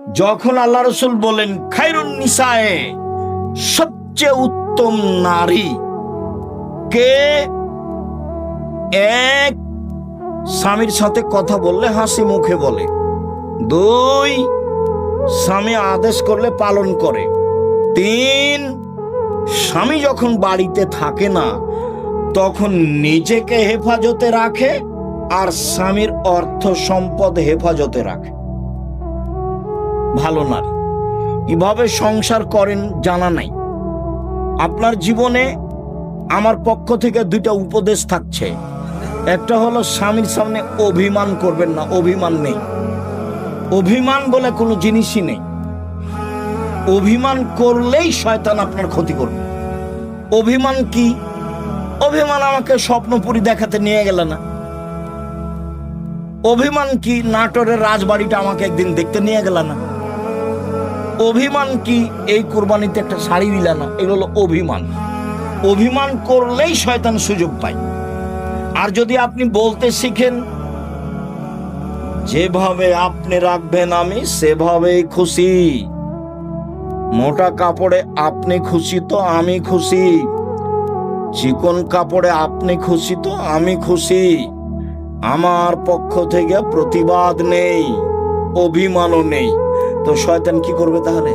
যখন আল্লাহ রসুল বলেন খায়রুন নিসায়ে, সবচেয়ে উত্তম নারী কে, এক, স্বামীর সাথে কথা বললে হাসি মুখে বলে, দুই, স্বামী আদেশ করলে পালন করে, তিন, স্বামী যখন বাড়িতে থাকে না তখন নিজেকে হেফাজতে রাখে আর স্বামীর অর্থ সম্পদ হেফাজতে রাখে। ভালো নারী কিভাবে সংসার করেন জানা নাই। আপনার জীবনে আমার পক্ষ থেকে দুইটা উপদেশ থাকছে। একটা হলো স্বামীর সামনে অভিমান করবেন না। অভিমান নেই, অভিমান বলে কোনো জিনিসই নেই। অভিমান করলেই শয়তান আপনার ক্ষতি করবে। অভিমান কি? অভিমান আমাকে স্বপ্নপুরী দেখাতে নিয়ে গেল না। অভিমান কি? নাটোরের রাজবাড়িটা আমাকে একদিন দেখতে নিয়ে গেল না। অভিমান কি? এই কুরবানিতে একটা শাড়ি দিল না। এগুলো অভিমান। অভিমান করলেই শয়তান সুযোগ পায়। আর যদি আপনি বলতে শিখেন, যেভাবে আপনি রাখবেন আমি সেভাবেই খুশি, মোটা কাপড়ে আপনি খুশি তো আমি খুশি, চিকন কাপড়ে আপনি খুশি তো আমি খুশি, আমার পক্ষ থেকে প্রতিবাদ নেই, অভিমানও নেই, তো শয়তান কি করবে তাহলে?